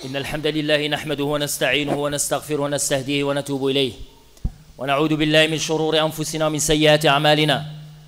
إن الحمد لله نحمده ونستعينه ونستغفره ونستهديه ونتوب إليه ونعوذ بالله من شرور أنفسنا ومن سيئات أعمالنا.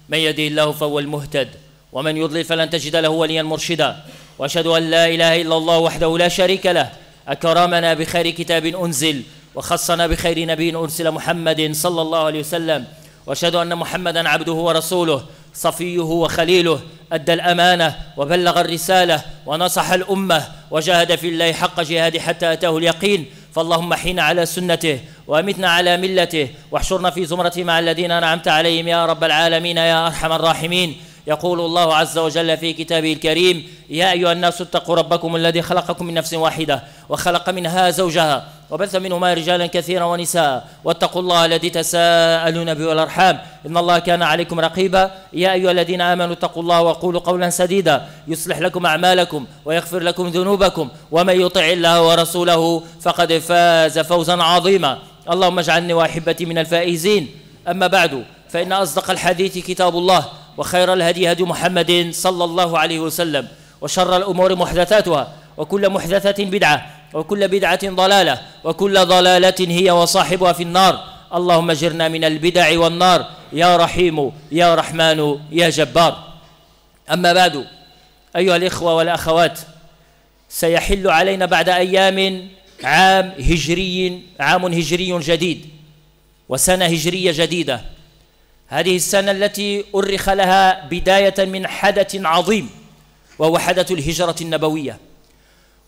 من يهده الله فهو المهتد ومن يضلل فلن تجد له وليا مرشدا. وأشهد أن لا إله إلا الله وحده لا شريك له أكرمنا بخير كتاب أنزل وخصنا بخير نبي أرسل محمد صلى الله عليه وسلم. وأشهد أن محمدا عبده ورسوله صفيه وخليله أدى الأمانة وبلغ الرسالة ونصح الأمة وجاهد في الله حق جهاده حتى أتاه اليقين. فاللهم حين على سنته وأمتنا على ملته واحشرنا في زمرته مع الذين أنعمت عليهم يا رب العالمين يا أرحم الراحمين. يقول الله عز وجل في كتابه الكريم: يا أيها الناس اتقوا ربكم الذي خلقكم من نفس واحدة وخلق منها زوجها وبث منهما رجالا كثيرا ونساء واتقوا الله الذي تساءلون به والأرحام إن الله كان عليكم رقيبا. يا أيها الذين آمنوا اتقوا الله وقولوا قولا سديدا يصلح لكم أعمالكم ويغفر لكم ذنوبكم ومن يطع الله ورسوله فقد فاز فوزا عظيما. اللهم اجعلني وأحبتي من الفائزين. أما بعد، فإن أصدق الحديث كتاب الله وخير الهدي هدي محمد صلى الله عليه وسلم وشر الأمور محدثاتها وكل محدثة بدعة وكل بدعة ضلالة وكل ضلالة هي وصاحبها في النار. اللهم اجرنا من البدع والنار يا رحيم يا رحمن يا جبار. أما بعد، أيها الإخوة والأخوات، سيحل علينا بعد أيام عام هجري جديد وسنة هجرية جديدة. هذه السنة التي أرخ لها بداية من حدث عظيم وهو حدث الهجرة النبوية.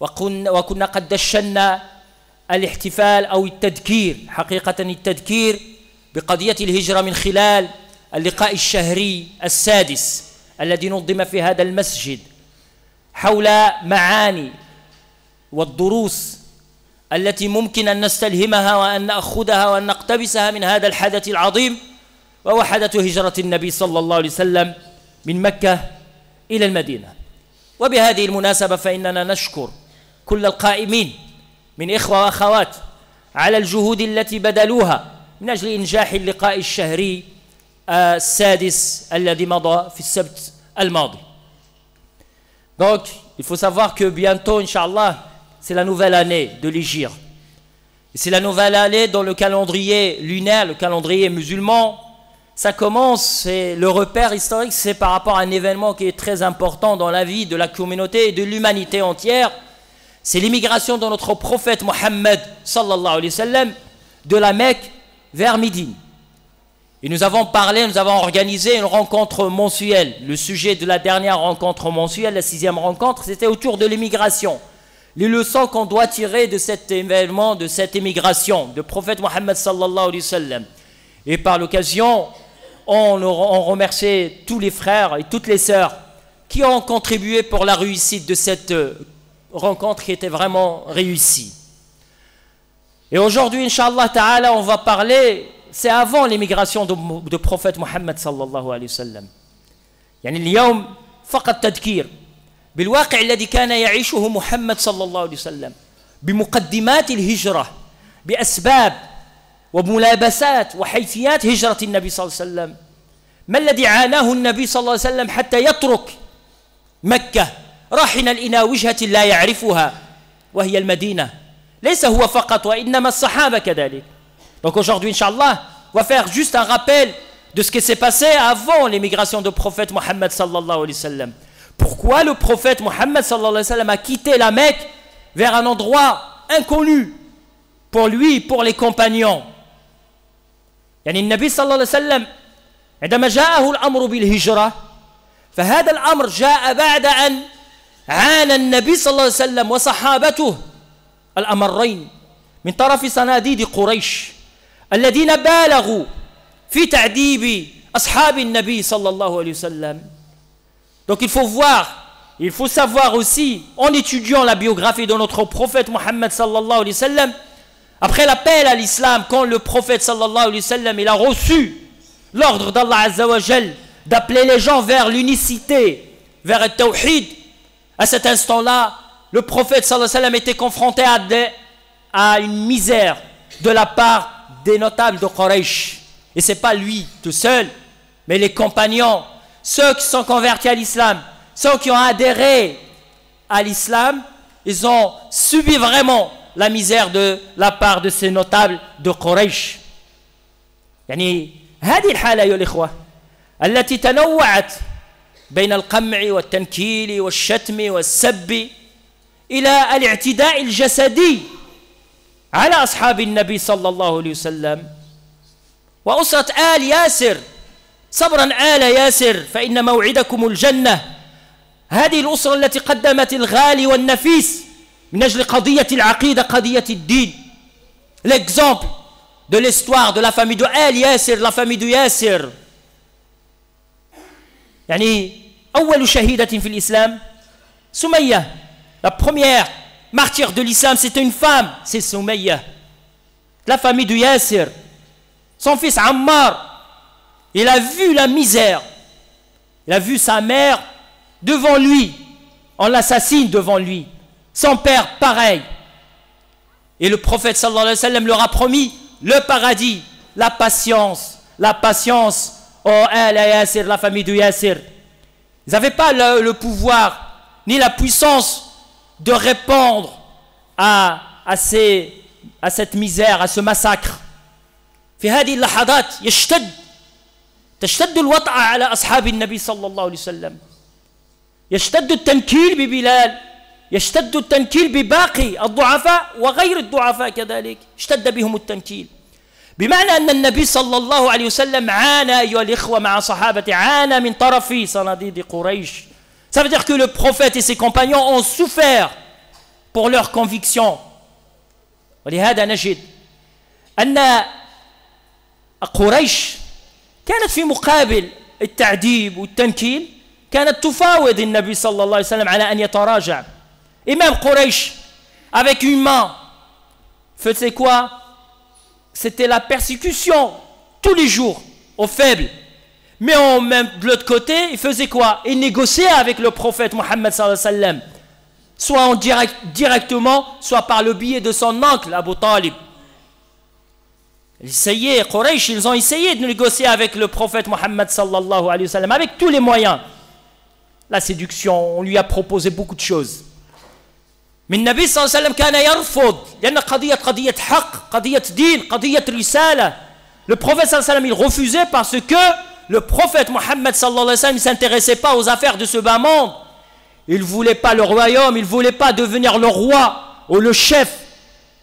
وكنا قد دشنا الاحتفال أو التذكير، حقيقة التذكير بقضية الهجرة من خلال اللقاء الشهري السادس الذي نظم في هذا المسجد حول معاني والدروس التي ممكن أن نستلهمها وأن نأخذها وأن نقتبسها من هذا الحدث العظيم وهو حدث هجرة النبي صلى الله عليه وسلم من مكة إلى المدينة. وبهذه المناسبة فإننا نشكر كل القائمين من إخوة وأخوات على الجهود التي بذلوها من أجل إنجاح اللقاء الشهري السادس الذي مضى في السبت الماضي. Donc, il faut savoir que bientôt, Inch'Allah, c'est la nouvelle année de l'Hijr. Et c'est la nouvelle année dans le calendrier lunaire, le calendrier musulman. Ça commence, et le repère historique, c'est par rapport à un événement qui est très important dans la vie de la communauté et de l'humanité entière. C'est l'immigration de notre prophète Mohammed sallallahu alayhi wa sallam de la Mecque vers Médine. Et nous avons organisé une rencontre mensuelle. Le sujet de la dernière rencontre mensuelle, la 6e rencontre, c'était autour de l'immigration. Les leçons qu'on doit tirer de cet événement, de cette immigration, de prophète Mohammed sallallahu alayhi wa sallam. Et par l'occasion, on remercie tous les frères et toutes les sœurs qui ont contribué pour la réussite de cette rencontre qui était vraiment réussie. Et aujourd'hui, Inch'Allah Ta'ala, on va parler, c'est avant l'immigration de prophète Mohammed sallallahu alayhi wa sallam. يعني اليوم فقط تذكير بالواقع الذي كان يعيشه محمد صلى الله عليه وسلم بمقدمات الهجرة بأسباب وملابسات وحيثيات هجرة النبي صلى الله عليه وسلم. ما الذي عاناه النبي صلى الله عليه وسلم حتى يترك مكة راحنا إلى وجهة لا يعرفها وهي المدينة. ليس هو فقط وإنما الصحابة كذلك. Donc aujourd'hui, Inch'Allah, on va faire juste un rappel de ce qui s'est passé avant l'émigration du prophète Mohammed sallallahu alayhi wa sallam. Pourquoi le prophète Mohammed sallallahu alayhi wa sallam a quitté la Mecque vers un endroit inconnu pour lui, pour les compagnons. يعني النبي صلى الله عليه وسلم عندما جاءه الأمر بالهجرة فهذا الأمر جاء بعد أن عانى النبي صلى الله عليه وسلم وصحابته الأمرين من طرف صناديد قريش الذين بالغوا في تعذيب أصحاب النبي صلى الله عليه وسلم. Donc il faut savoir aussi, en étudiant la biographie de notre prophète Mohammed sallallahu alayhi wa sallam, après l'appel à l'islam, quand le prophète sallallahu alayhi wa sallam il a reçu l'ordre d'Allah Azza wa Jal d'appeler les gens vers l'unicité, vers le tawhid, à cet instant-là, le prophète sallallahu alayhi wa sallam était confronté à une misère de la part des notables de Quraysh. Et ce n'est pas lui tout seul, mais les compagnons, ceux qui sont convertis à l'islam, ceux qui ont adhéré à l'islam, ils ont subi vraiment la misère de la part de ces notables de Quraysh. يعني هذه الحالة أيها الإخوة التي تنوعت بين القمع والتنكيل والشتم والسب إلى الاعتداء الجسدي على أصحاب النبي صلى الله عليه وسلم. وأسرة آل ياسر صبرا آل ياسر فإن موعدكم الجنة. هذه الأسرة التي قدمت الغالي والنفيس من أجل قضية العقيدة قضية الدين. L'exemple de l'histoire de la famille de آل ياسر, la famille de ياسر. يعني أول شهيدة في الإسلام سمية. La première martyre de l'islam, c'était une femme, c'est Soumaïa. La famille de Yassir. Son fils Ammar, il a vu la misère. Il a vu sa mère devant lui. On l'assassine devant lui. Son père, pareil. Et le prophète sallallahu alayhi wa sallam leur a promis le paradis, la patience. La patience. Oh, Yassir, la famille de Yassir. Ils n'avaient pas le pouvoir ni la puissance de répondre à cette misère, à ce massacre. في هذه اللحظات تشتد الوطأة على أصحاب النبي صلى الله عليه وسلم. يشتد التنكيل ببلال، يشتد التنكيل بباقي الضعفاء وغير الضعفاء كذلك، اشتد بهم التنكيل. بمعنى أن النبي صلى الله عليه وسلم عانى أيها الإخوة مع صحابته، عانى من طرف صناديد قريش. Ça veut dire que le prophète et ses compagnons ont souffert pour leurs convictions. ولهذا نجد أن قريش كانت في مقابل التعذيب والتنكيل كانت تفاوض النبي صلى الله عليه وسلم على أن يتراجع. Et même Quraysh, avec une main, faisait quoi? C'était la persécution tous les jours aux faibles. Mais même de l'autre côté, il faisait quoi? Il négociait avec le prophète Mohammed sallallahu alayhi wa sallam, soit directement, soit par le biais de son oncle Abu Talib. Quraysh, ils ont essayé de négocier avec le prophète Mohammed sallallahu alayhi wa sallam, avec tous les moyens. La séduction, on lui a proposé beaucoup de choses. Mais le Nabi sallallahu alayhi wa sallam كان يرفض لأن قضية حق قضية دين قضية رسالة. Le prophète sallallahu alayhi wa sallam, il refusait parce que le prophète Mohammed sallallahu alayhi wa sallam ne s'intéressait pas aux affaires de ce bas monde. Il ne voulait pas le royaume, il ne voulait pas devenir le roi ou le chef.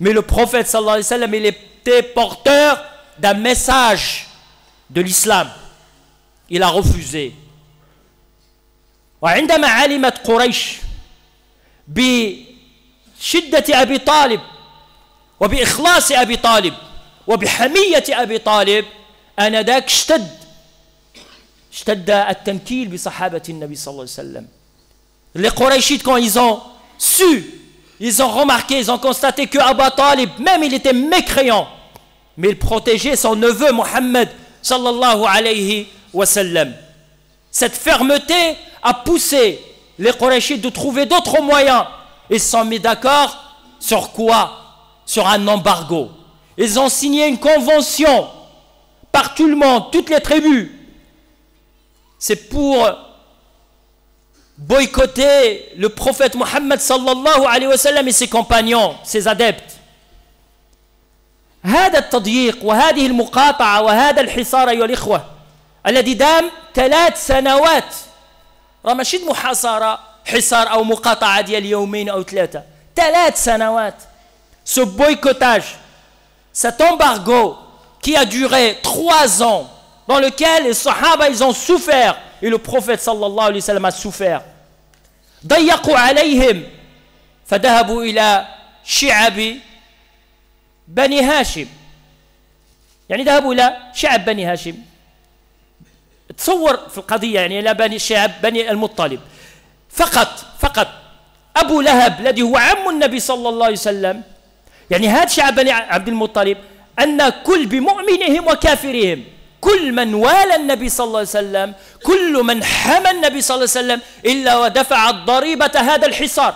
Mais le prophète sallallahu alayhi wa sallam, il était porteur d'un message de l'islam. Il a refusé. وعندما علمت قريش بشدة أبي طالب وبإخلاص أبي طالب وبحمية أبي طالب آنذاك اشتد التنكيل بصحابة النبي صلى الله عليه وسلم. Les Qurayshites, quand ils ont su, ils ont remarqué, ils ont constaté que Abu Talib, même il était mécréant, mais il protégeait son neveu Mohammed sallallahu alayhi wa sallam. Cette fermeté a poussé les Qurayshites de trouver d'autres moyens. Ils se sont mis d'accord sur quoi? Sur un embargo. Ils ont signé une convention par tout le monde, toutes les tribus. C'est pour boycotter le prophète Mohammed sallallahu alayhi wa sallam et ses compagnons, ses adeptes. هذا التضييق وهذه المقاطعة وهذا الحصار أيها الإخوة الذي دام 3 سنوات، راه ماشي محاصرة حصار أو مقاطعة ديال يومين أو 3 سنوات. Ce boycottage, cet embargo qui a duré 3 ans, dans lequel les Sahaba ils ont souffert et le prophète sallallahu alayhi wa sallam a souffert. ضيقوا عليهم فذهبوا إلى شعب بني هاشم. يعني ذهبوا إلى شعب بني هاشم. تصور في القضية يعني إلى بني شعب بني المطلب. فقط أبو لهب الذي هو عم النبي صلى الله عليه وسلم، يعني هذا شعب بني عبد المطلب، أن كل بمؤمنهم وكافرهم، كل من والى النبي صلى الله عليه وسلم، كل من حمى النبي صلى الله عليه وسلم إلا ودفع ضريبة هذا الحصار.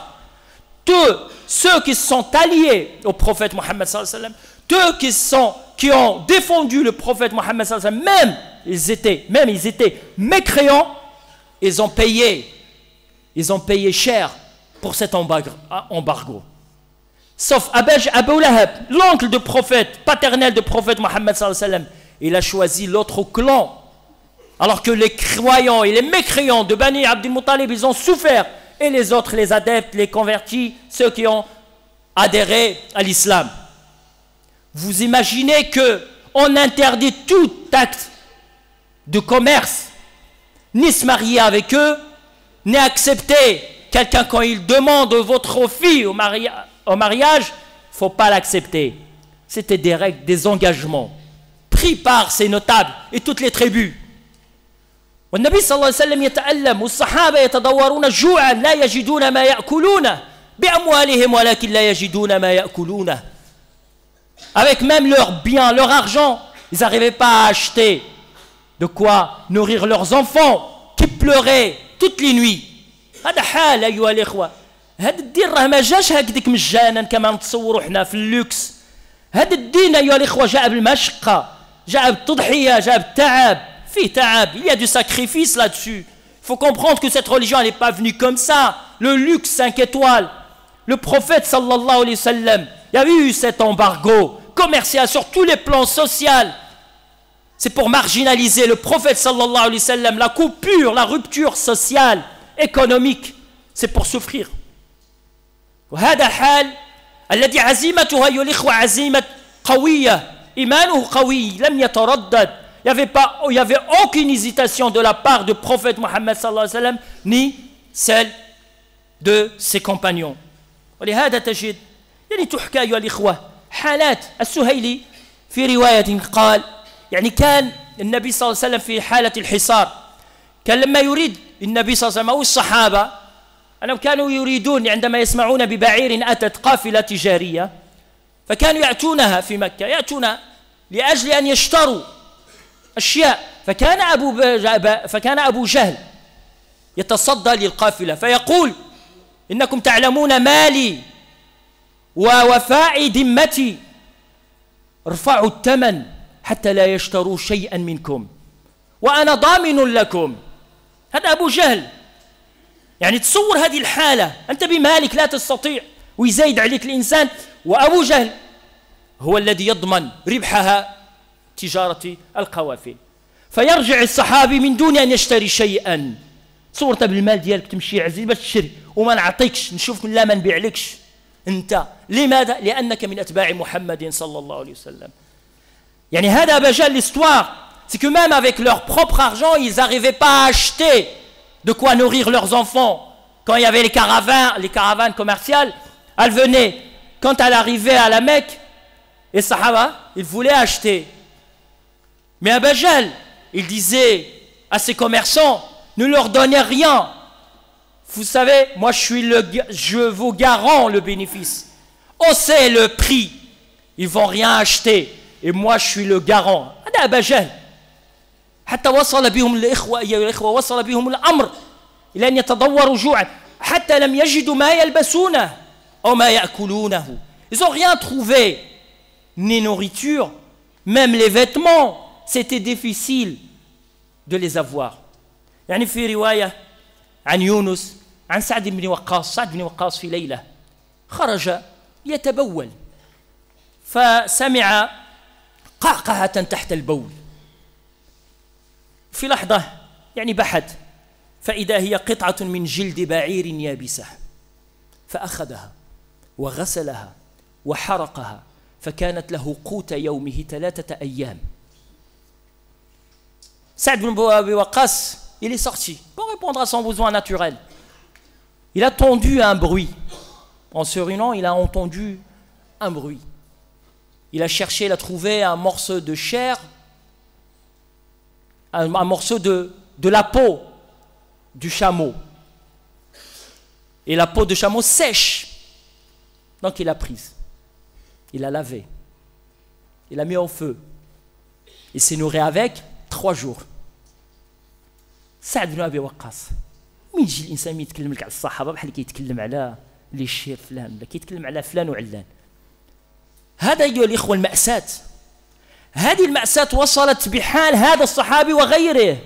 Tous ceux qui sont alliés au prophète Mohammed sallallahu alayhi wa sallam, ceux qui ont défendu le prophète Mohammed sallallahu alayhi wa sallam, même ils étaient mécréants, ils ont payé cher pour cet embargo. Sauf Abu Lahab, l'oncle de prophète, paternel de prophète Mohammed sallallahu alayhi wa sallam, il a choisi l'autre clan. Alors que les croyants et les mécréants de Bani Abdul Muttalib, ils ont souffert. Et les autres, les adeptes, les convertis, ceux qui ont adhéré à l'islam. Vous imaginez qu'on interdit tout acte de commerce, ni se marier avec eux, ni accepter quelqu'un quand il demande votre fille au mariage, il ne faut pas l'accepter. C'était des règles, des engagements pris par ces notables et toutes les tribus. والنبي صلى الله عليه وسلم يتألم والصحابة يتضورون جوعا لا يجدون ما يأكلونه بأموالهم ولكن لا يجدون ما يأكلونه. Avec même leurs biens, leur argent, ils n'arrivaient pas à acheter de quoi nourrir leurs enfants qui pleuraient toutes les nuits. هذا حال أيها الإخوة. هذا الدين راه ما جاش هكذاك مجانا كما نتصوروا احنا في اللوكس. هذا الدين أيها الإخوة جاء بالمشقة، جاء بالتضحية، جاء بالتعب. Il y a du sacrifice là-dessus. Il faut comprendre que cette religion n'est pas venue comme ça. Le luxe 5 étoiles. Le prophète sallallahu alayhi wa sallam, il y a eu cet embargo commercial sur tous les plans sociaux. C'est pour marginaliser le prophète sallallahu alayhi wa sallam. La coupure, la rupture sociale, économique, c'est pour souffrir. وهذا حال الذي عزيمته أيها الإخوة عزيمة قوية إيمانه قوي لم يتردد. Il n'y avait aucune hésitation de la part du prophète Mohammed sallallahu alayhi wa sallam, ni celle de ses compagnons. ولهذا تجد يعني تحكى أيها الإخوة حالات. السهيلي في رواية قال يعني كان النبي صلى الله عليه وسلم في حالة الحصار، كان لما يريد النبي صلى الله عليه وسلم أو الصحابة أنهم كانوا يريدون عندما يسمعون ببعير أتت قافلة تجارية فكانوا يأتونها في مكة، يأتون لأجل أن يشتروا أشياء. فكان أبو جهل يتصدى للقافلة فيقول إنكم تعلمون مالي ووفاء ذمتي، ارفعوا الثمن حتى لا يشتروا شيئا منكم وأنا ضامن لكم. هذا أبو جهل. يعني تصور هذه الحالة، أنت بمالك لا تستطيع ويزايد عليك الإنسان، وأبو جهل هو الذي يضمن ربحها تجارة القوافل. فيرجع الصحابي من دون أن يشتري شيئا. صورته بالمال ديالك تمشي عزيز باش تشري وما نعطيكش، نشوفك لا ما نبيعلكش أنت. لماذا؟ لأنك من أتباع محمد صلى الله عليه وسلم. يعني هذا بجال l'histoire, c'est que même avec leur propre argent, ils n'arrivaient pas à acheter de quoi nourrir leurs enfants. Quand il y avait les caravanes commerciales, elles venaient. Quand elles arrivaient à la Mecque, les Sahaba, ils voulaient acheter. Mais Abu Jahl, il disait à ses commerçants, ne leur donnez rien. Vous savez, moi je vous garant le bénéfice. On sait le prix. Ils vont rien acheter. Et moi je suis le garant. هذا أبو جهل. حتى وصل بهم الإخوة أيها الإخوة وصل بهم الأمر إلى أن يتضوروا جوعا حتى لم يجدوا ما يلبسونه أو ما يأكلونه. Ils n'ont rien trouvé, ni nourriture, même les vêtements. C'était difficile de les avoir. يعني في رواية عن يونس عن سعد بن وقاص. سعد بن وقاص في ليلة خرج يتبول فسمع قعقعة تحت البول. في لحظة يعني بحث فإذا هي قطعة من جلد بعير يابسة فأخذها وغسلها وحرقها فكانت له قوت يومه 3 أيام. Saad ibn Abi Waqqas, il est sorti pour répondre à son besoin naturel. Il a entendu un bruit. En se ruinant, il a entendu un bruit. Il a cherché, il a trouvé un morceau de chair, un morceau de la peau du chameau. Et la peau de chameau sèche. Donc il a prise. Il a lavé. Il a mis au feu. Il s'est nourri avec 3 jours. سعد بن أبي وقاص من يجي الإنسان يتكلم لك على الصحابة بحال كيتكلم على لي الشير فلان ولا كيتكلم على فلان وعلان. هذا أيها الإخوة المأساة. هذه المأساة وصلت بحال هذا الصحابي وغيره.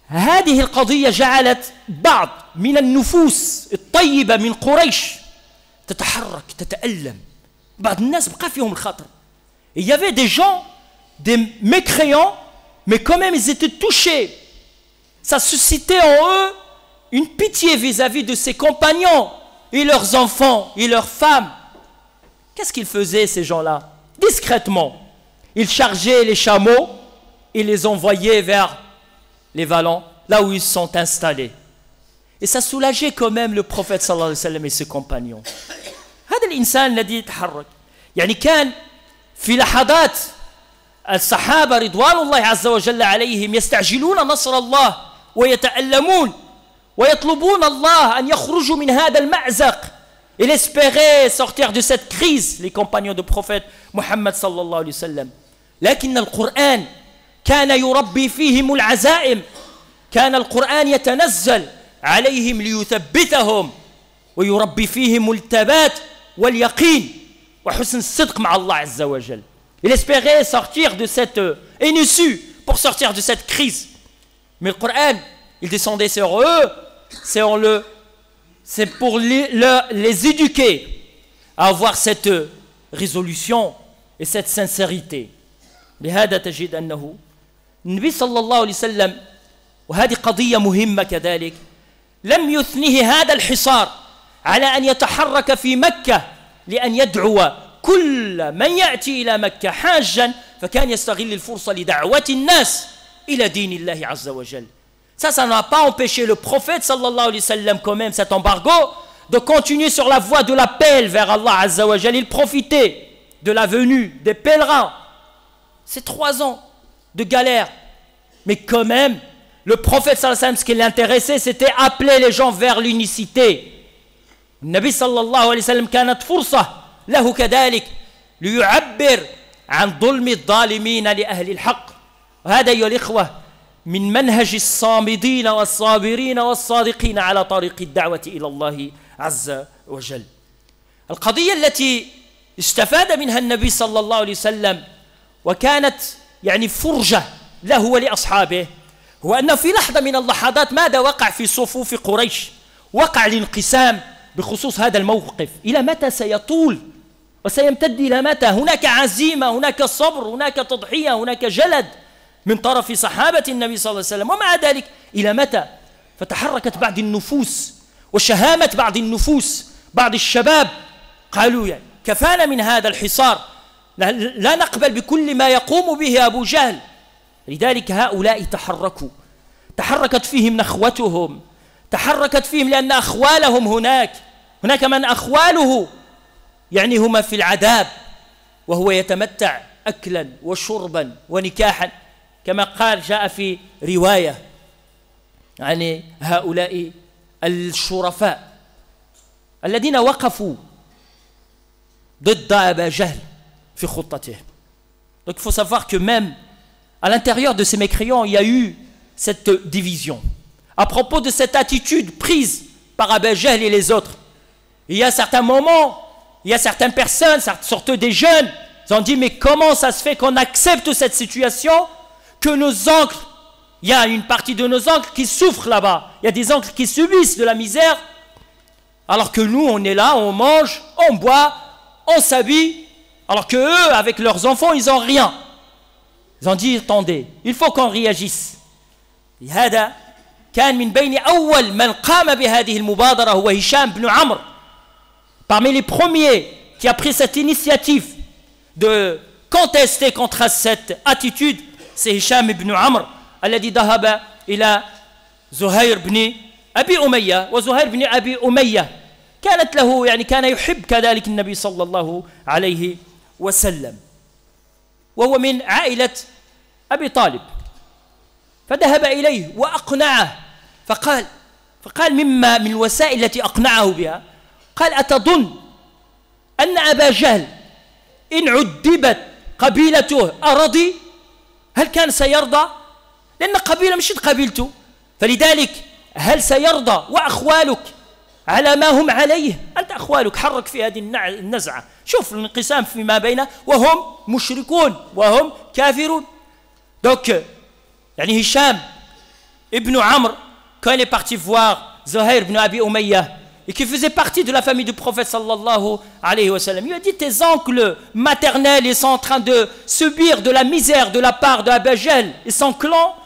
هذه القضية جعلت بعض من النفوس الطيبة من قريش تتحرك تتألم. بعض الناس بقى فيهم الخطر. Il y avait des gens, des mécréants, mais quand même ils étaient touchés. Ça suscitait en eux une pitié vis-à-vis de ses compagnons et leurs enfants et leurs femmes. Qu'est-ce qu'ils faisaient ces gens-là? Discrètement, ils chargeaient les chameaux et les envoyaient vers les vallons, là où ils sont installés. Et ça soulageait quand même le prophète sallallahu alayhi wa sallam et ses compagnons. هذا الإنسان الذي يتحرك يعني كان في لحظات الصحابة رضوان الله عز وجل عليهم يستعجلون نصر الله ويتألمون ويطلبون الله أن يخرجوا من هذا المأزق. Ils espéraient sortir de cette crise, les compagnons du prophète Muhammad sallallahu alayhi wa sallam. لكن القرآن كان يربي فيهم العزائم. كان القرآن يتنزل عليهم ليثبتهم ويربي فيهم الثبات واليقين وحسن الصدق مع الله عز وجل. Il espérait sortir de cette issue pour sortir de cette crise. Mais le Coran, il descendait sur eux, c'est pour les éduquer à avoir cette résolution et cette sincérité. لهذا تجد أنه النبي صلى الله عليه وسلم وهذه قضية مهمة كذلك لم يثنه هذا الحصار على أن يتحرك في مكة لأن يدعو كل من يأتي إلى مكة حاجا فكان يستغل الفرصة لدعوة الناس إلى دين الله عز وجل. Ça n'a pas empêché le prophète sallallahu alayhi wa sallam quand même cet embargo de continuer sur la voie de l'appel vers Allah azza wa jal. Il profitait de la venue des pèlerins. C'est 3 ans de galère. Mais quand même, le prophète sallallahu alayhi wa sallam, ce qui l'intéressait, c'était appeler les gens vers l'unicité. النبي صلى الله عليه وسلم كانت فرصة له كذلك ليعبر عن ظلم الظالمين لأهل الحق. وهذا أيها الإخوة من منهج الصامدين والصابرين والصادقين على طريق الدعوة إلى الله عز وجل. القضية التي استفاد منها النبي صلى الله عليه وسلم وكانت يعني فرجة له ولأصحابه هو أنه في لحظة من اللحظات ماذا وقع في صفوف قريش؟ وقع الانقسام بخصوص هذا الموقف. إلى متى سيطول وسيمتد إلى متى؟ هناك عزيمة، هناك صبر، هناك تضحية، هناك جلد من طرف صحابة النبي صلى الله عليه وسلم، ومع ذلك إلى متى؟ فتحركت بعض النفوس وشهامة بعض النفوس، بعض الشباب قالوا يعني كفانا من هذا الحصار، لا نقبل بكل ما يقوم به أبو جهل. لذلك هؤلاء تحركت فيهم نخوتهم، تحركت فيهم لأن أخوالهم هناك من أخواله يعني هما في العذاب وهو يتمتع أكلا وشربا ونكاحا كما قال جاء في رواية عن هؤلاء الشرفاء الذين وقفوا ضد أبا جهل في خطته. Donc il faut savoir que même à l'intérieur de ces mécréants, il y a eu cette division. À propos de cette attitude prise par Abu Jahl et les autres, il y a certains moments, il y a certaines personnes, surtout des jeunes, ils ont dit mais comment ça se fait qu'on accepte cette situation, que nos oncles, il y a une partie de nos oncles qui souffrent là-bas, il y a des oncles qui subissent de la misère, alors que nous on est là, on mange, on boit, on s'habille, alors que eux avec leurs enfants ils n'ont rien. Ils ont dit attendez, il faut qu'on réagisse. هذا كان من بين أول من قام بهذه المبادرة هو هشام بن عمرو. Parmi les premiers qui a pris cette initiative de contester contre cette attitude, c'est Hisham ibn Amr الذي ذهب إلى زهير بن أبي أمية. وزهير بن أبي أمية كانت له يعني كان يحب كذلك النبي صلى الله عليه وسلم وهو من عائلة أبي طالب. فذهب إليه وأقنعه فقال مما من الوسائل التي أقنعه بها قال أتظن أن أبا جهل إن عذبت قبيلته أرضي؟ هل كان سيرضى؟ لأن قبيلة مش قبيلته، فلذلك هل سيرضى وأخوالك على ما هم عليه؟ أنت أخوالك حرك في هذه النزعة، شوف الانقسام فيما بينه وهم مشركون وهم كافرون. Donc يعني هشام ابن عمرو quand il est parti voir Zuhair ibn Abi Umayya, et qui faisait partie de la famille du prophète sallallahu alayhi wa sallam. Il lui a dit, tes oncles maternels, ils sont en train de subir de la misère de la part de Abu Jahl et son clan.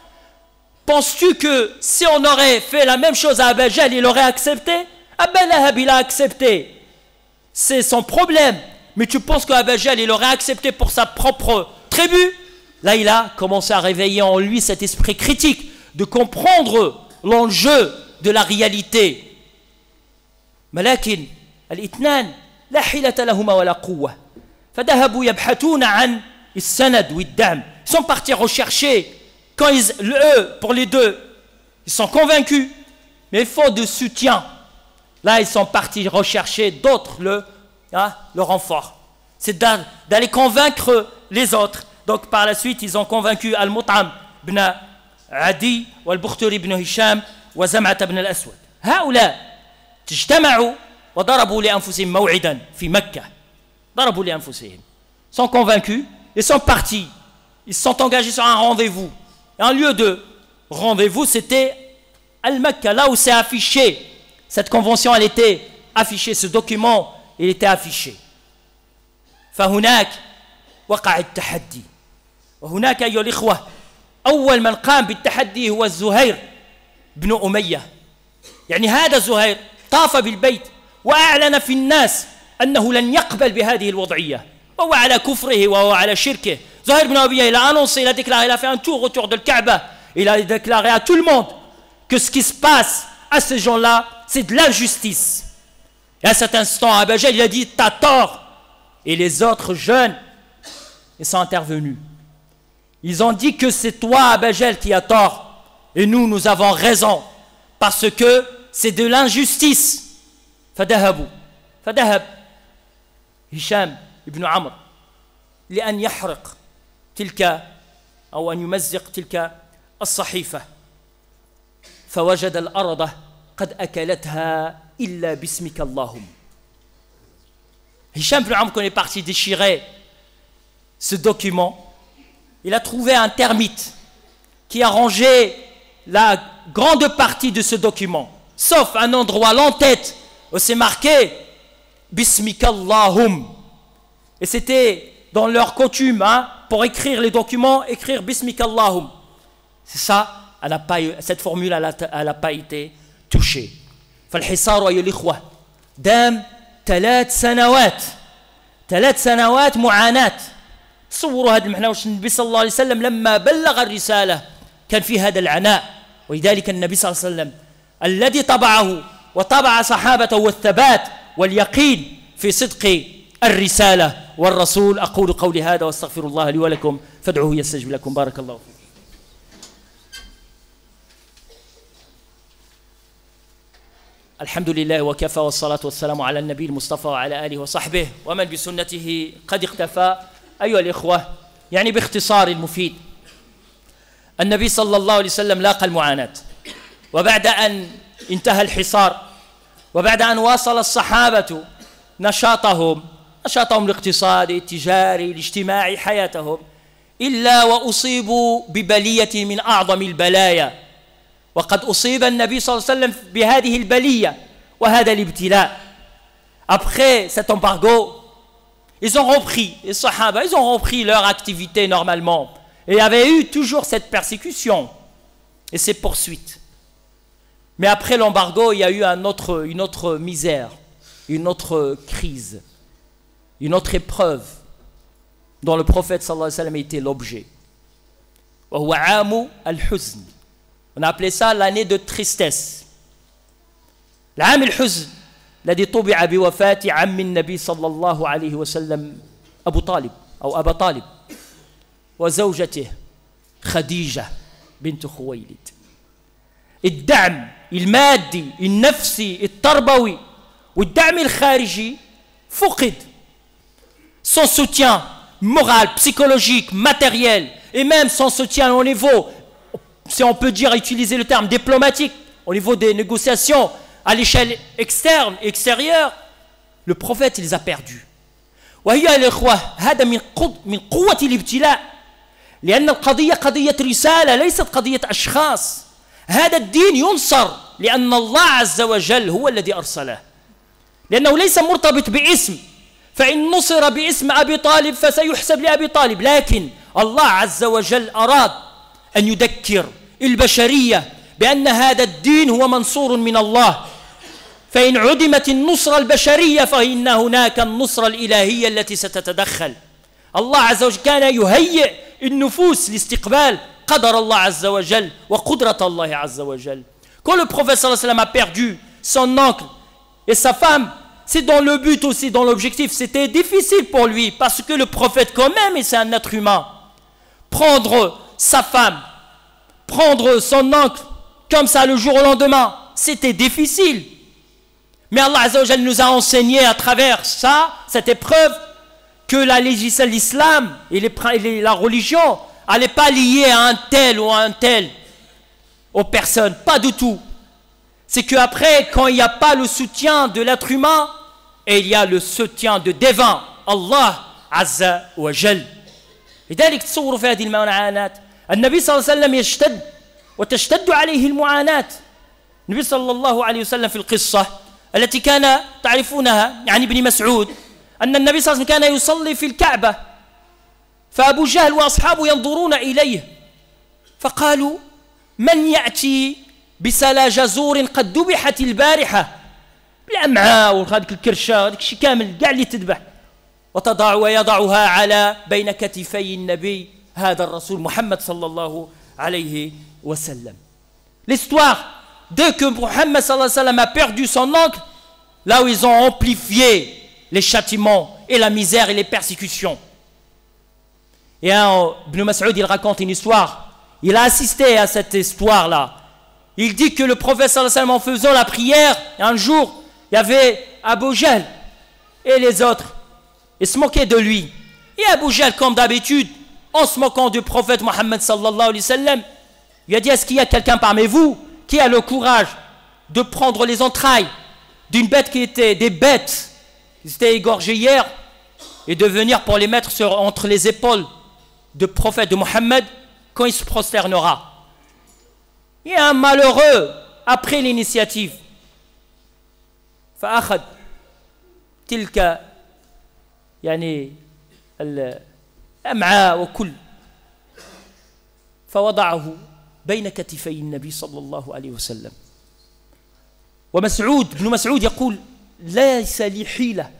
Penses-tu que si on aurait fait la même chose à Abu Jahl, il aurait accepté? Abu Lahab, il a accepté. C'est son problème. Mais tu penses qu'Abu Jahl, il aurait accepté pour sa propre tribu? Là, il a commencé à réveiller en lui cet esprit critique, de comprendre l'enjeu de la réalité. ولكن الاثنان لا حيلة لهما ولا قوة فذهبوا يبحثون عن السند والدعم. Ils sont partis rechercher quand pour les deux ils sont convaincus mais il faut de soutien. Là ils sont partis rechercher d'autres le renfort. C'est d'aller convaincre les autres. Donc par la suite ils ont convaincu Al-Mut'am ibn Adi wal-Bukhturi ibn Hisham wa Zam'at ibn al-Aswad. هؤلاء اجتمعوا وضربوا لأنفسهم موعدا في مكة. ضربوا لأنفسهم. Ils sont convaincus, ils sont partis, ils se sont engagés sur un rendez-vous. Et un lieu de rendez-vous, c'était Al-Makka, là où c'est affiché. Cette convention, elle était affichée, ce document, il était affiché. فهناك وقع التحدي. وهناك أيها الإخوة أول من قام بالتحدي هو الزهير بن أمية. يعني هذا زهير طاف بالبيت وأعلن في الناس أنه لن يقبل بهذه الوضعية وهو على كفره وهو على شركه. Zuhair ibn Abi, il a annoncé, il a déclaré, il a fait un tour autour de Kaaba, il a déclaré à tout le monde que ce qui se passe à ces gens-là, c'est de l'injustice. Et à cet instant, Abu Jahl, il a dit, t'as tort. Et les autres jeunes, ils sont intervenus. Ils ont dit que c'est toi, Abu Jahl, qui as tort. Et nous, nous avons raison. Parce que c'est de l'injustice. فذهب هشام ابن عمرو لأن يحرق تلك أو أن يمزق تلك الصحيفة فوجد الأرض قد أكلتها إلا باسمك اللهم. Hisham ibn Amr, quand il est parti déchirer ce document, il a trouvé un termite qui a rangé la grande partie de ce document, sauf un endroit, l'en-tête, où c'est marqué Bismikallahum. Et c'était dans leur coutume, pour écrire les documents, écrire Bismikallahum. C'est ça, cette formule, elle n'a pas été touchée. فالحصار أيها الإخوة دام 3 سنوات 3 سنوات معاناة. تصوروا هذا المحنة واش النبي صلى الله عليه وسلم لما بلغ الرسالة كان في هذا العناء. ولذلك النبي صلى الله عليه وسلم الذي طبعه وطبع صحابته والثبات واليقين في صدق الرسالة والرسول. أقول قولي هذا واستغفر الله لي ولكم فادعوه يستجب لكم. بارك الله فيكم. الحمد لله وكفى والصلاة والسلام على النبي المصطفى وعلى آله وصحبه ومن بسنته قد اقتفى. أيها الإخوة، يعني باختصار المفيد، النبي صلى الله عليه وسلم لاقى المعاناة، وبعد أن انتهى الحصار وبعد أن واصل الصحابة نشاطهم الاقتصادي التجاري الاجتماعي حياتهم، إلا وأصيبوا ببلية من أعظم البلايا. وقد أصيب النبي صلى الله عليه وسلم بهذه البلية وهذا الابتلاء. Après cet embargo, ils ont repris, les Sahaba, ils ont repris leur activité normalement. Et il y avait eu toujours cette persécution et ces poursuites. Mais après l'embargo, il y a eu une autre misère, une autre crise, une autre épreuve dont le prophète sallallahu alayhi wa sallam était l'objet. وهو عام الحزن. On a appelé ça l'année de tristesse. العام الحزن الذي طبع بوفاة عم النبي صلى الله عليه وسلم أبو طالب أو أبا طالب وزوجته خديجة بنت خويلد. الدعم المادي النفسي التربوي والدعم الخارجي فقد. Son soutien moral, psychologique, matériel et même son soutien au niveau, si on peut dire, utiliser le terme diplomatique, au niveau des négociations à l'échelle externe, extérieure, le prophète il les a perdus. وهي الإخوة هذا من قوة الابتلاء، لأن القضية قضية رسالة ليست قضية أشخاص. هذا الدين ينصر لأن الله عز وجل هو الذي أرسله لأنه ليس مرتبط باسم فإن نصر باسم أبي طالب فسيحسب لأبي طالب لكن الله عز وجل أراد أن يذكر البشرية بأن هذا الدين هو منصور من الله فإن عدمت النصرة البشرية فإن هناك النصرة الإلهية التي ستتدخل الله عز وجل كان يهيئ النفوس لاستقبال قدر الله عز وجل وقدرة الله عز وجل. Quand le prophète sallallahu alayhi wa sallam a perdu son oncle et sa femme, c'est dans le but aussi, dans l'objectif. C'était difficile pour lui parce que le prophète quand même, et c'est un être humain, prendre sa femme, prendre son oncle comme ça le jour au lendemain, c'était difficile. Mais Allah Azza wa Jalla nous a enseigné à travers ça, cette épreuve, que l'islam et la religion n'allaient pas lier à un tel ou à un tel aux personnes, pas du tout. C'est qu'après, quand il n'y a pas le soutien de l'être humain, et il y a le soutien de divin, Allah Azza wa Jal. لذلك تصوروا في هذه المعاناة النبي صلى الله عليه وسلم يشتد وتشتد عليه المعاناة. النبي صلى الله عليه وسلم في القصة التي كان تعرفونها عن ابن مسعود أن النبي صلى الله عليه وسلم كان يصلي في الكعبة فأبو جهل وأصحابه ينظرون إليه فقالوا من يأتي بسلا جزور قد ذبحت البارحة الأمعاء وهذيك الكرشة هذيك الشيء كامل كاع اللي تذبح ويضعها على بين كتفي النبي هذا الرسول محمد صلى الله عليه وسلم. L'histoire dès que Muhammad sallallahu alayhi wa sallam a perdu son oncle, là où ils ont amplifié les châtiments et la misère et les persécutions. Et Ibn Mas'ud il raconte une histoire, il a assisté à cette histoire-là. Il dit que le prophète sallallahu alayhi wa sallam en faisant la prière, un jour, il y avait Abu Jahl et les autres, ils se moquaient de lui. Et Abu Jahl, comme d'habitude, en se moquant du prophète Muhammad sallallahu alayhi wa sallam, il a dit, est-ce qu'il y a quelqu'un parmi vous qui a le courage de prendre les entrailles d'une bête qui était des bêtes qui s'étaient égorgées hier et de venir pour les mettre entre les épaules du prophète de Muhammad quand il se prosternera. Il y a un malheureux après l'initiative. فأخذ تلك يعني الأمعاء وكل فوضعه بين كتفي النبي صلى الله عليه وسلم. ابن مسعود يقول ليس لي حيلة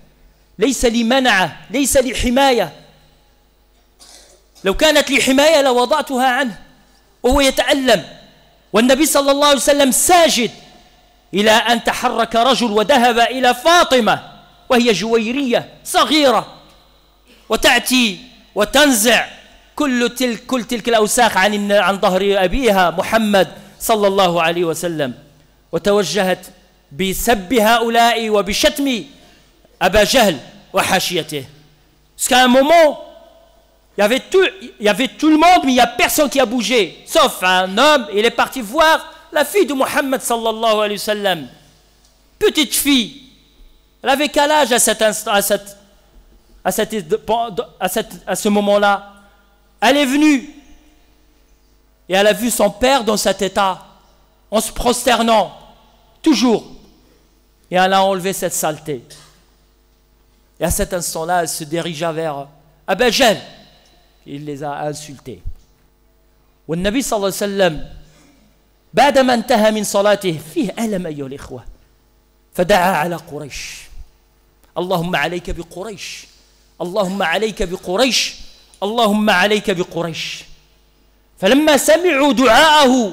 ليس لي منعة ليس لي حماية لو كانت لي حماية لوضعتها عنه وهو يتألم والنبي صلى الله عليه وسلم ساجد إلى أن تحرك رجل وذهب إلى فاطمة وهي جويرية صغيرة وتأتي وتنزع كل تلك الأوساخ عن ظهر أبيها محمد صلى الله عليه وسلم وتوجهت بسب هؤلاء وبشتم أبا جهل وحاشيته. Parce qu'à un moment, il y avait tout le monde, mais il n'y a personne qui a bougé, sauf un homme, il est parti voir la fille de Muhammad sallallahu alayhi wa sallam. Petite fille, elle avait quel âge à ce moment-là? Elle est venue et elle a vu son père dans cet état, en se prosternant, toujours. Et elle a enlevé cette saleté. Et à cet instant-là, elle se dirigea vers Abu Jahl. Il les a insultés. والنبي صلى الله عليه وسلم بعدما انتهى من صلاته فيه ألم أيها الإخوة فدعا على قريش اللهم عليك بقريش اللهم عليك بقريش اللهم عليك بقريش فلما سمعوا دعاءه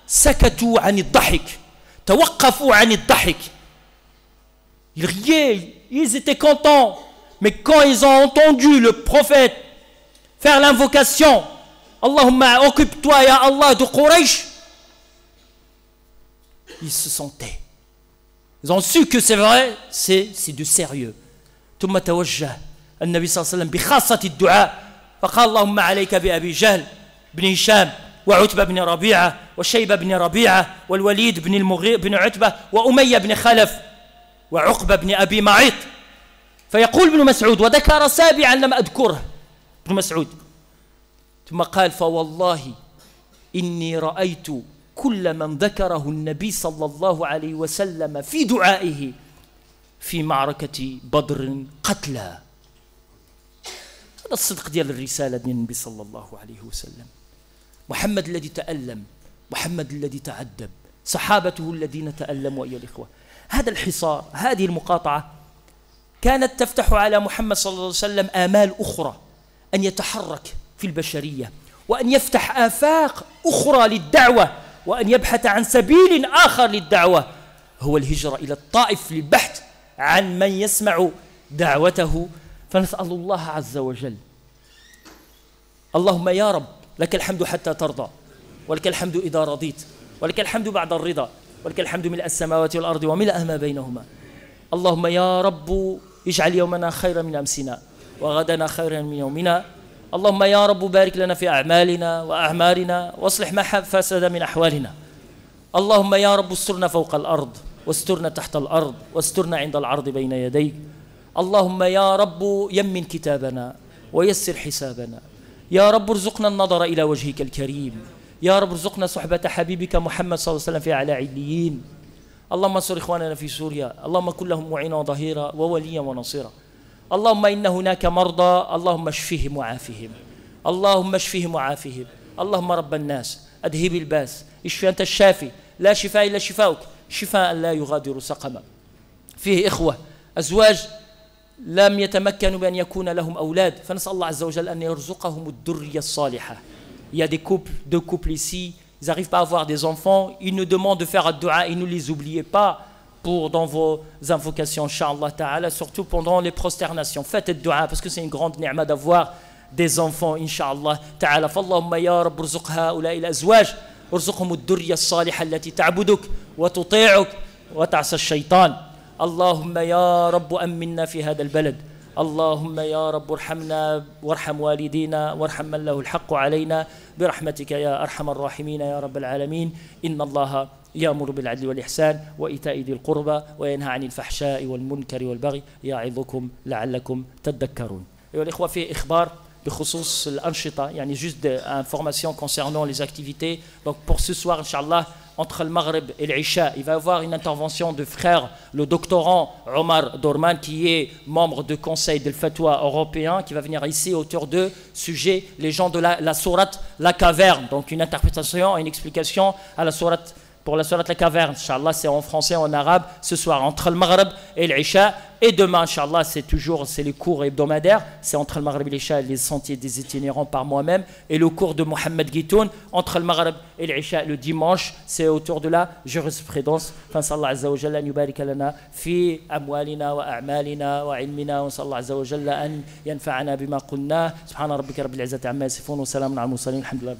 سكتوا عن الضحك توقفوا عن الضحك. Ils riaient, ils étaient contents, mais quand ils ont entendu le prophète faire l'invocation Allahumma occupe-toi ya Allah de Quraysh, ils se sentaient, ils ont su que c'est vrai, c'est du sérieux. ثم توجه النبي صلى الله عليه وسلم بخاصة الدعاء فقال اللهم عليك بأبي جهل بن هشام وعتبة بن ربيعة وشيبة بن ربيعة والوليد بن المغيرة بن عتبة وأمية بن خلف وعقبة بن أبي معيط. فيقول ابن مسعود وذكر سابعا لم أذكره ابن مسعود ثم قال فوالله إني رأيت كل من ذكره النبي صلى الله عليه وسلم في دعائه في معركة بدر قتلى. هذا الصدق ديال الرسالة ديال النبي صلى الله عليه وسلم. محمد الذي تألم، محمد الذي تعذب، صحابته الذين تألموا أيها الإخوة. هذا الحصار، هذه المقاطعة كانت تفتح على محمد صلى الله عليه وسلم آمال أخرى، أن يتحرك في البشرية وأن يفتح آفاق أخرى للدعوة وأن يبحث عن سبيل آخر للدعوة، هو الهجرة إلى الطائف للبحث عن من يسمع دعوته. فنسأل الله عز وجل، اللهم يا رب لك الحمد حتى ترضى، ولك الحمد إذا رضيت، ولك الحمد بعد الرضا، ولك الحمد ملء السماوات والأرض وملء ما بينهما. اللهم يا رب اجعل يومنا خيرا من أمسنا وغدنا خيرا من يومنا. اللهم يا رب بارك لنا في أعمالنا وأعمارنا واصلح ما فسد من أحوالنا. اللهم يا رب استرنا فوق الأرض واسترنا تحت الأرض واسترنا عند العرض بين يديك. اللهم يا رب يمن كتابنا ويسر حسابنا. يا رب ارزقنا النظر إلى وجهك الكريم. يا رب ارزقنا صحبة حبيبك محمد صلى الله عليه وسلم في أعلى عليين. اللهم انصر إخواننا في سوريا، اللهم كن لهم معينا وظهيرا ووليا ونصيرا. اللهم إن هناك مرضى، اللهم اشفهم وعافهم، اللهم اشفهم وعافهم. اللهم رب الناس أذهب الباس، اشف أنت الشافي، لا شفاء إلا شفاؤك، شفاء لا يغادر سقما. فيه إخوة أزواج لم يتمكنوا بأن يكون لهم أولاد، فنسأل الله عز وجل أن يرزقهم الذرية الصالحة. Il y a des deux couples ici, ils n'arrivent pas à avoir des enfants, ils nous demandent de faire ad-dua et ne les oubliez pas pour dans vos invocations, Inch'Allah Ta'ala, surtout pendant les prosternations. Faites ad-dua parce que c'est une grande ni'ma d'avoir des enfants, Inch'Allah Ta'ala. فاللهم يا رب ارزق هؤلاء الأزواج، ارزقهم الذرية الصالحة التي تعبدك وتطيعك وتعصى الشيطان. اللهم يا رب أمنا في هذا البلد. اللهم يا رب ارحمنا وارحم والدينا وارحم من له الحق علينا برحمتك يا أرحم الراحمين يا رب العالمين. إن الله يأمر بالعدل والإحسان وإيتاء ذي القربى وينهى عن الفحشاء والمنكر والبغي يعظكم لعلكم تذكرون. أيها الإخوة، في إخبار بخصوص الأنشطة، يعني juste information concernant les activités. Donc pour ce soir, Inch'Allah, entre le Maghreb et l'Isha, il va y avoir une intervention de frère, le doctorant Omar Dorman, qui est membre du Conseil del Fatwa européen, qui va venir ici autour de sujet les gens de la sourate La Caverne. Donc une interprétation et une explication à la sourate, pour la sourate La Caverne. Inch'Allah, c'est en français, en arabe, ce soir, entre le Maghreb et l'Isha. Et demain, Inch'Allah, c'est les cours hebdomadaires, c'est entre le Maghreb et l'Isha, les sentiers des itinérants par moi-même, et le cours de Mohamed Guitoun, entre le Maghreb et l'Isha, le dimanche, c'est autour de la jurisprudence. فنسأل الله عز وجل أن يبارك لنا في أموالنا وأعمالنا وعلمنا، ونسأل الله عز وجل أن ينفعنا بما قلناه. سبحان ربك رب العزة عما يصفون وسلام على المرسلين، الحمد لله.